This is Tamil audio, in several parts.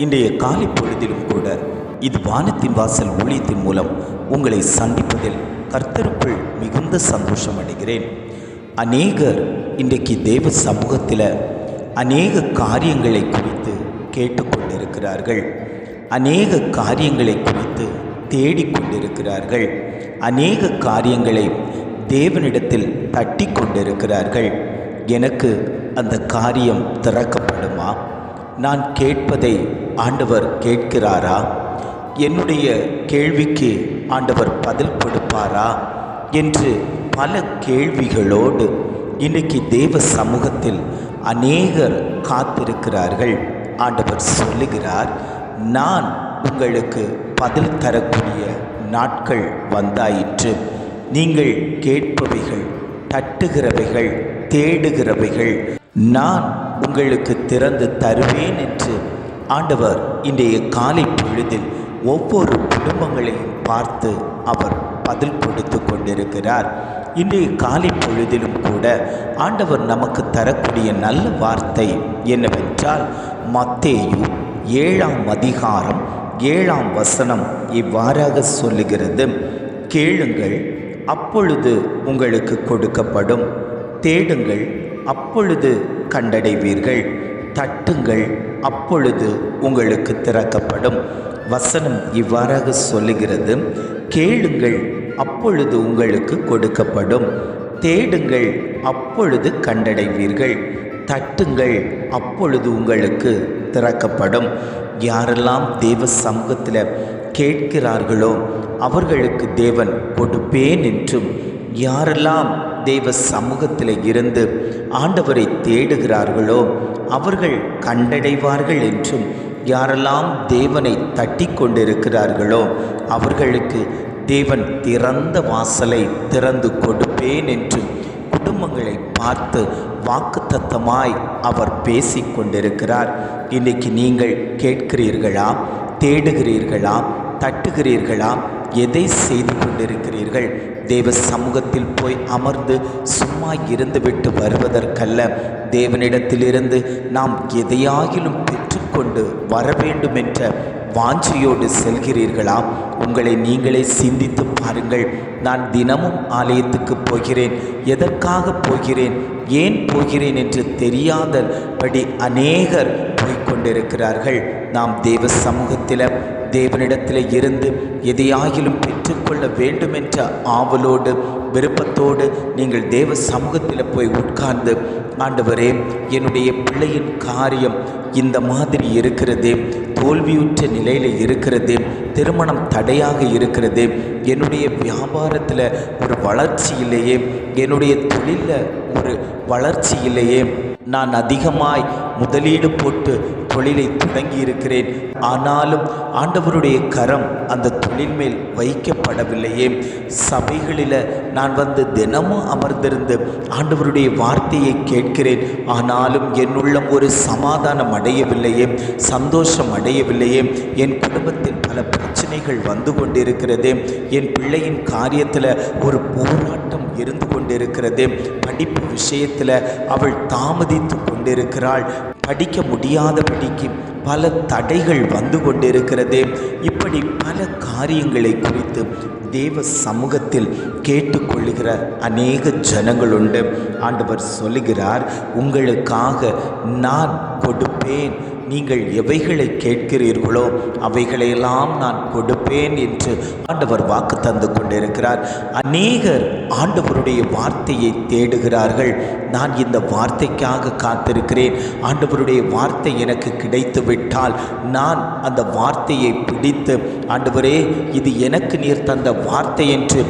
இன்றைய காலை பொழுதிலும் கூட இது வானத்தின் வாசல் ஊழியத்தின் மூலம் உங்களை சந்திப்பதில் கர்த்தருக்குள் மிகுந்த சந்தோஷம் அடைகிறேன். அநேகர் இன்றைக்கு தேவ சமூகத்தில் அநேக காரியங்களை குறித்து கேட்டுக்கொண்டிருக்கிறார்கள். அநேக காரியங்களை குறித்து தேடிக்கொண்டிருக்கிறார்கள். அநேக காரியங்களை தேவனிடத்தில் தட்டி கொண்டிருக்கிறார்கள். எனக்கு அந்த காரியம் திறக்கப்படுமா? நான் கேட்பதை ஆண்டவர் கேட்கிறாரா? என்னுடைய கேள்விக்கு ஆண்டவர் பதில் கொடுப்பாரா என்று பல கேள்விகளோடு இன்றைக்கு தேவ சமூகத்தில் அநேகர் காத்திருக்கிறார்கள். ஆண்டவர் சொல்லுகிறார், நான் உங்களுக்கு பதில் தரக்கூடிய நாட்கள் வந்தாயிற்று. நீங்கள் கேட்பவைகள், தட்டுகிறவைகள், தேடுகிறவைகள் நான் உங்களுக்கு திறந்து தருவேன் என்று ஆண்டவர் இன்றைய காலை பொழுதில் ஒவ்வொரு குடும்பங்களையும் பார்த்து அவர் பதில் கொடுத்து கொண்டிருக்கிறார். இன்றைய காலை பொழுதிலும் கூட ஆண்டவர் நமக்கு தரக்கூடிய நல்ல வார்த்தை என்னவென்றால், மத்தேயு 7ஆம் அதிகாரம் 7ஆம் வசனம் இவ்வாறாக சொல்லுகிறது, கேளுங்கள் அப்பொழுது உங்களுக்கு கொடுக்கப்படும், தேடுங்கள் அப்பொழுது கண்டடைவீர்கள், தட்டுங்கள் அப்பொழுது உங்களுக்கு திறக்கப்படும். வசனம் இவ்வாறாக சொல்லுகிறது, கேளுங்கள் அப்பொழுது உங்களுக்கு கொடுக்கப்படும், தேடுங்கள் அப்பொழுது கண்டடைவீர்கள், தட்டுங்கள் அப்பொழுது உங்களுக்கு திறக்கப்படும். யாரெல்லாம் தேவ சமூகத்தில் கேட்கிறார்களோ அவர்களுக்கு தேவன் கொடுப்பேன் என்றும், யாரெல்லாம் தேவ சமூகத்தில் இருந்து ஆண்டவரை தேடுகிறார்களோ அவர்கள் கண்டடைவார்கள் என்றும், யாரெல்லாம் தேவனை தட்டி கொண்டிருக்கிறார்களோ அவர்களுக்கு தேவன் திறந்த வாசலை திறந்து கொடுப்பேன் என்றும் குடும்பங்களை பார்த்து வாக்குத்தத்தமாய் அவர் பேசிக்கொண்டிருக்கிறார். இன்றைக்கு நீங்கள் கேட்கிறீர்களா? தேடுகிறீர்களா? தட்டுகிறீர்களா? எதை செய்து கொண்டிருக்கிறீர்கள்? தேவ சமூகத்தில் போய் அமர்ந்து சும்மா இருந்துவிட்டு வருவதற்கல்ல, தேவனிடத்திலிருந்து நாம் எதையாகிலும் பெற்றுக்கொண்டு வர வேண்டும் என்ற வாஞ்சியோடு செல்கிறீர்களா? உங்களை நீங்களே சிந்தித்து பாருங்கள். நான் தினமும் ஆலயத்துக்கு போகிறேன், எதற்காக போகிறேன், ஏன் போகிறேன் என்று தெரியாதபடி அநேகர் போய்கொண்டிருக்கிறார்கள். நாம் தேவ சமூகத்தில் தேவனிடத்தில் இருந்து எதையாகிலும் பெற்றுக்கொள்ள வேண்டும் என்ற ஆவலோடு விருப்பத்தோடு நீங்கள் தேவ சமூகத்தில் போய் உட்கார்ந்து, ஆண்டவரே என்னுடைய பிள்ளையின் காரியம் இந்த மாதிரி இருக்கிறது, தோல்வியுற்ற நிலையில் இருக்கிறது, திருமணம் தடையாக இருக்கிறது, என்னுடைய வியாபாரத்தில் ஒரு வளர்ச்சி இல்லையே, என்னுடைய தொழிலில் ஒரு வளர்ச்சி இல்லையே, நான் அதிகமாய் முதலீடு போட்டு தொழிலை தொடங்கி இருக்கிறேன், ஆனாலும் ஆண்டவருடைய கரம் அந்த தொழில் மேல் வைக்கப்படவில்லையே, சபைகளில் நான் வந்து தினமும் அமர்ந்திருந்து ஆண்டவருடைய வார்த்தையை கேட்கிறேன், ஆனாலும் என் உள்ளம் ஒரு சமாதானம் அடையவில்லையே, சந்தோஷம் அடையவில்லையே, என் குடும்பத்தில் பல பிரச்சனைகள் வந்து கொண்டிருக்கிறது, என் பிள்ளையின் காரியத்தில் ஒரு போராட்டம் இருந்து கொண்டிருக்கிறது, படிப்பு விஷயத்தில் அவள் தாமதித்து கொண்டிருக்கிறாள், படிக்க முடியாதபடிக்கு பல தடைகள் வந்து கொண்டிருக்கிறது. இப்படி பல காரியங்களை குறித்து தேவ சமூகத்தில் கேட்டுக்கொள்ளுகிற அநேக ஜனங்கள் உண்டு. ஆண்டவர் சொல்லுகிறார், உங்களுக்காக நான் கொடுப்பேன், நீங்கள் எவைகளை கேட்கிறீர்களோ அவைகளையெல்லாம் நான் கொடுப்பேன் என்று ஆண்டவர் வாக்கு தந்து கொண்டிருக்கிறார். அநேகர் ஆண்டவருடைய வார்த்தையை தேடுகிறார்கள். நான் இந்த வார்த்தைக்காக காத்திருக்கிறேன், ஆண்டவருடைய வார்த்தை எனக்கு கிடைத்து விட்டால் நான் அந்த வார்த்தையை பிடித்து, ஆண்டவரே இது எனக்கு நீர் தந்த வார்த்தை என்று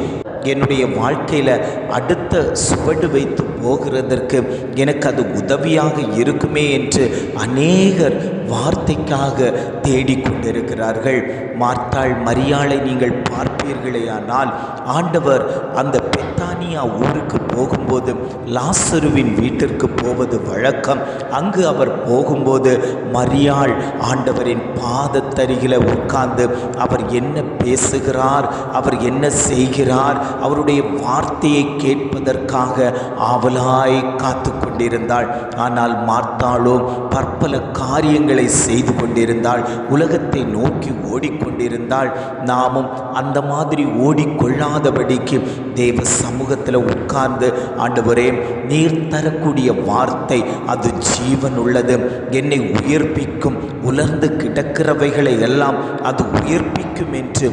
என்னுடைய வாழ்க்கையில் அடுத்த சுவடு வைத்து போகிறதற்கு எனக்கு அது உதவியாக இருக்குமே என்று அநேகர் வார்த்தைக்காக தேடிக்கொண்டிருக்கிறார்கள். மார்த்தாள் மரியாளை நீங்கள் பார்ப்பீர்களேயானால், ஆண்டவர் அந்த பெத்தாய் பெத்தானியா ஊருக்கு போகும்போது லாசருவின் வீட்டிற்கு போவது வழக்கம். அங்கு அவர் போகும்போது மரியாள் ஆண்டவரின் பாதத்தருகில உட்கார்ந்து அவர் என்ன பேசுகிறார், அவர் என்ன செய்கிறார், அவருடைய வார்த்தையை கேட்பதற்காக ஆவலாய் காத்து கொண்டிருந்தாள். ஆனால் மார்த்தாளோ பற்பல காரியங்களை செய்து கொண்டிருந்தாள், உலகத்தை நோக்கி ஓடிக்கொண்டிருந்தாள். நாமும் அந்த மாதிரி ஓடிக்கொள்ளாதபடிக்கு தேவ சமூகத்தில் உட்கார்ந்து, ஆண்டவரே நீர் தரக்கூடிய வார்த்தை அது ஜீவன் உள்ளது, என்னை உயிர்ப்பிக்கும், உலர்ந்து கிடக்கிறவைகளை எல்லாம் அது உயிர்ப்பிக்கும் என்று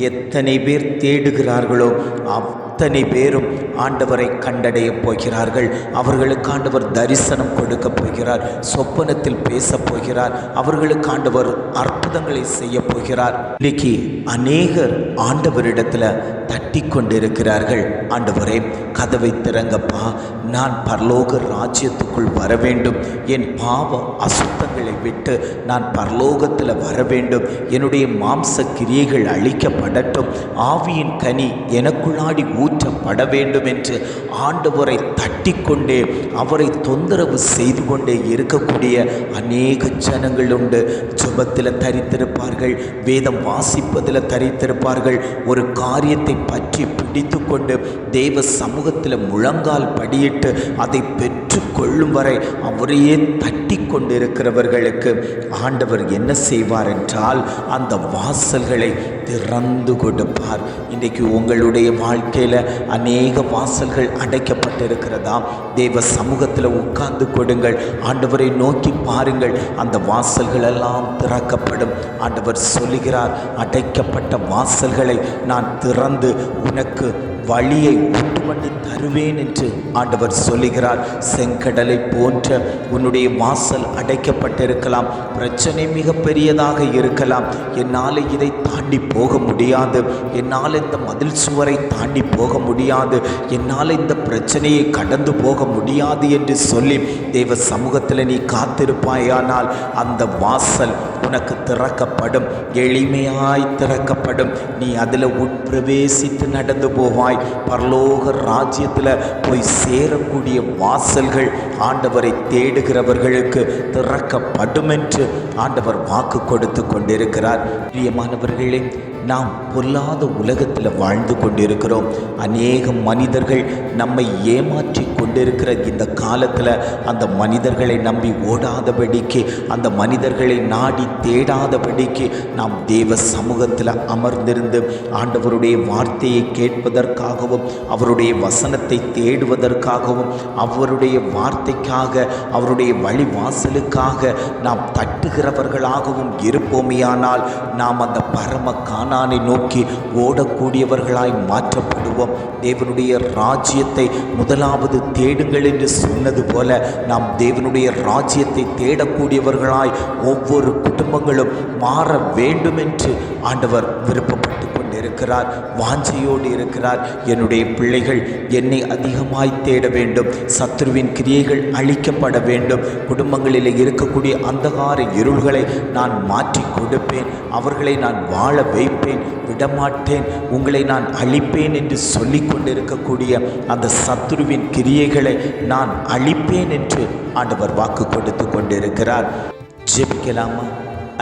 எத்தனை பேர் தேடுகிறார்களோ அத்தனை பேரும் ஆண்டவரை கண்டடைய போகிறார்கள். அவர்களுக்கு ஆண்டவர் தரிசனம் கொடுக்க போகிறார், சொப்பனத்தில் பேச போகிறார், அவர்களுக்கு ஆண்டவர் அற்புதங்களை செய்ய போகிறார். இன்னைக்கு அநேகர் ஆண்டவரிடத்தில் தட்டி கொண்டிருக்கிறார்கள், ஆண்டவரே கதவை திறங்கப்பா, நான் பரலோக ராஜ்யத்துக்குள் வர வேண்டும், என் பாவ அசுத்தங்களை விட்டு நான் பரலோகத்தில் வர வேண்டும், என்னுடைய மாம்ச கிரியைகள் அழிக்கப்படட்டும், ஆவியின் கனி எனக்குள்ளாடி ஊற்றப்பட வேண்டும் என்று ஆண்டவரை தட்டி கொண்டே அவரை தொந்தரவு செய்து கொண்டே இருக்கக்கூடிய அநேக ஜனங்கள் உண்டு. ஜெபத்தில் தரித்திருப்பார்கள், வேதம் வாசிப்பதில் தரித்திருப்பார்கள், ஒரு காரியத்தை பற்றி பிடித்து கொண்டு தேவ சமூகத்தில் முழங்கால் படியிட்டு அதை பெற்று கொள்ளும் வரை அவரையே தட்டி கொண்டிருக்கிறவர்களுக்கு ஆண்டவர் என்ன செய்வார் என்றால் அந்த வாசல்களை திறந்து கொடுப்பார். இன்றைக்கு உங்களுடைய வாழ்க்கையில் அநேக வாசல்கள் அடைக்கப்பட்டிருக்கிறதா? தேவ சமூகத்தில் உட்கார்ந்து கொடுங்கள், ஆண்டவரை நோக்கி பாருங்கள், அந்த வாசல்கள் எல்லாம் திறக்கப்படும். ஆண்டவர் சொல்லுகிறார், அடைக்கப்பட்ட வாசல்களை நான் திறந்து உனக்கு வழியை உண்டுமண்டு தருவேன் என்று ஆண்டவர் சொல்லுகிறார். செங்கடலை போன்ற உன்னுடைய வாசல் அடைக்கப்பட்டிருக்கலாம், பிரச்சனை மிக பெரியதாக இருக்கலாம், என்னால் இதை தாண்டி போக முடியாது, என்னால் இந்த மதில் சுவரை தாண்டி போக முடியாது, என்னால் இந்த பிரச்சனையை கடந்து போக முடியாது என்று சொல்லி தேவ சமூகத்தில் நீ காத்திருப்பாயானால் அந்த வாசல் உனக்கு திறக்கப்படும், எளிமையாய் திறக்கப்படும். நீ அதில் உட்பிரவேசித்து நடந்து போவாய். பரலோக ராஜ்யத்தில் போய் சேரக்கூடிய வாசல்கள் ஆண்டவரை தேடுகிறவர்களுக்கு திறக்கப்படும் என்று ஆண்டவர் வாக்கு கொடுத்து கொண்டிருக்கிறார். பிரியமானவர்களே, நாம் பொல்லாத உலகத்தில் வாழ்ந்து கொண்டிருக்கிறோம். அநேக மனிதர்கள் நம்மை ஏமாற்றி கொண்டிருக்கிற இந்த காலத்தில் அந்த மனிதர்களை நம்பி ஓடாதபடிக்கு, அந்த மனிதர்களை நாடி தேடாதபடிக்கு நாம் தேவ சமூகத்தில் அமர்ந்திருந்து ஆண்டவருடைய வார்த்தையை கேட்பதற்காகவும் அவருடைய வசனத்தை தேடுவதற்காகவும் அவருடைய வார்த்தைக்காக அவருடைய வழிவாசலுக்காக நாம் தட்டுகிறவர்களாகவும் இருப்போமையானால் நாம் அந்த பரம கானானை நோக்கி ஓடக்கூடியவர்களாய் மாற்றப்படுவோம். தேவனுடைய ராஜ்யத்தை முதலாவது தேடுங்கள் என்று சொன்னது போல நாம் தேவனுடைய ராஜ்யத்தை தேடக்கூடியவர்களாய் ஒவ்வொரு குடும்பங்களும் மாற வேண்டும் என்று ஆண்டவர் விருப்பப்பட்டு இருக்கிறார், வாஞ்சையோடு இருக்கிறார். என்னுடைய பிள்ளைகள் என்னை அதிகமாய் தேட வேண்டும், சத்துருவின் கிரியைகள் அழிக்கப்பட வேண்டும், குடும்பங்களில் இருக்கக்கூடிய அந்தகார இருள்களை நான் மாற்றி கொடுப்பேன், அவர்களை நான் வாழ வைப்பேன், விடமாட்டேன், உங்களை நான் அழிப்பேன் என்று சொல்லி கொண்டிருக்கக்கூடிய அந்த சத்துருவின் கிரியைகளை நான் அழிப்பேன் என்று ஆண்டவர் வாக்கு கொடுத்து கொண்டிருக்கிறார். ஜெபிக்கலாமா?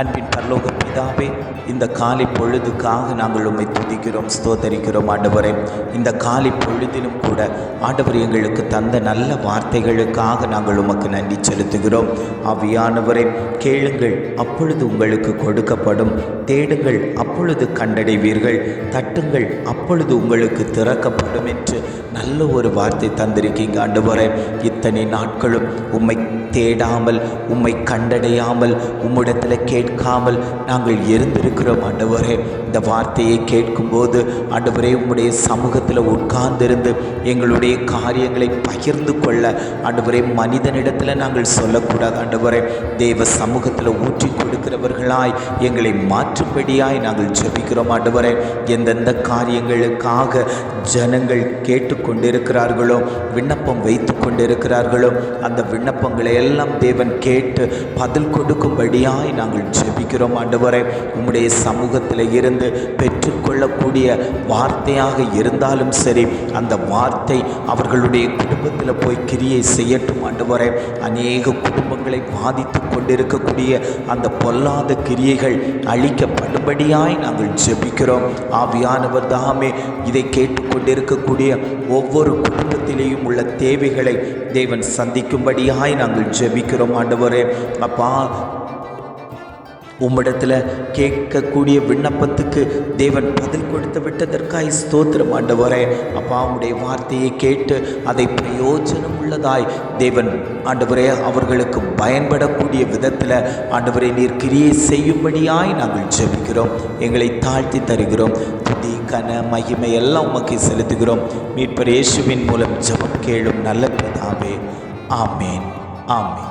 அன்பின் பரலோக பிதாவே, இந்த காலை பொழுதுக்காக நாங்கள் உம்மை துதிக்கிறோம், ஸ்தோத்தரிக்கிறோம். ஆண்டவரே, இந்த காலை பொழுதிலும் கூட ஆண்டவர் எங்களுக்கு தந்த நல்ல வார்த்தைகளுக்காக நாங்கள் உமக்கு நன்றி செலுத்துகிறோம். ஆவியானவரே, கேளுங்கள் அப்பொழுது உங்களுக்கு கொடுக்கப்படும், தேடுங்கள் அப்பொழுது கண்டடைவீர்கள், தட்டுங்கள் அப்பொழுது உங்களுக்கு திறக்கப்படும் என்று நல்ல ஒரு வார்த்தை தந்திருக்கீங்க. ஆண்டவரே, இத்தனை நாட்களும் உம்மை தேடாமல், உம்மை கண்டடையாமல், உம்மிடத்தில் கேட்காமல் நாங்கள் இருந்திருக்கிறோம். ஆண்டவரே, இந்த வார்த்தையை கேட்கும்போது ஆண்டவரே உம்முடைய சமூகத்தில் உட்கார்ந்திருந்து எங்களுடைய காரியங்களை பகிர்ந்து கொள்ள ஆண்டவரே மனிதனிடத்தில் நாங்கள் சொல்லக்கூடாது. ஆண்டவரே, தேவ சமூகத்தில் ஊற்றி கொடுக்கிறவர்களாய் எங்களை மாற்றும்படியாய் நாங்கள் ஜெபிக்கிறோம். ஆண்டவரே, எந்தெந்த காரியங்களுக்காக ஜனங்கள் கேட்டுக்கொண்டிருக்கிறார்களோ, விண்ணப்பம் வைத்து கொண்டிருக்கிறார்களோ, அந்த விண்ணப்பங்களை எல்லாம் தேவன் கேட்டு பதில் கொடுக்கும்படியாய் நாங்கள் ஜெபிக்கிறோம். ஆண்டவரே, ஆண்டவரே, உம்முடைய சமூகத்தில் இருந்து பெற்றுக்கொள்ளக்கூடிய வார்த்தையாக இருந்தாலும் சரி, அந்த வார்த்தை அவர்களுடைய குடும்பத்தில் போய் கிரியை செய்யட்டும் ஆண்டவரே. அநேக குடும்பங்களை பாதித்து கொண்டிருக்கக்கூடிய அந்த பொல்லாத கிரியைகள் அழிக்கப்படும்படியாய் நாங்கள் ஜெபிக்கிறோம். ஆவியானவர் தாமே இதை கேட்டுக்கொண்டிருக்கக்கூடிய ஒவ்வொரு குடும்பத்திலேயும் உள்ள தேவைகளை தேவன் சந்திக்கும்படியாய் நாங்கள் ஜெபிக்கிறோம் ஆண்டவரே. அப்பா, உம்மிடத்தில் கேட்கக்கூடிய விண்ணப்பத்துக்கு தேவன் பதில் கொடுத்து விட்டதற்காய் ஸ்தோத்திரம் ஆண்டவரே. அப்பா, உம்முடைய வார்த்தையை கேட்டு அதை பிரயோஜனம் உள்ளதாய் தேவன் ஆண்டவரே அவர்களுக்கு பயன்படக்கூடிய விதத்தில் ஆண்டவரே நீர் கிரியை செய்யும்படியாய் நாங்கள் ஜெபிக்கிறோம். எங்களை தாழ்த்தி தருகிறோம். துதி கன மகிமை எல்லாம் உமக்கு செலுத்துகிறோம். மீட்பர் இயேசுவின் மூலம் ஜெபம் கேளும் நல்ல பிதாவே. ஆமேன், ஆமேன்.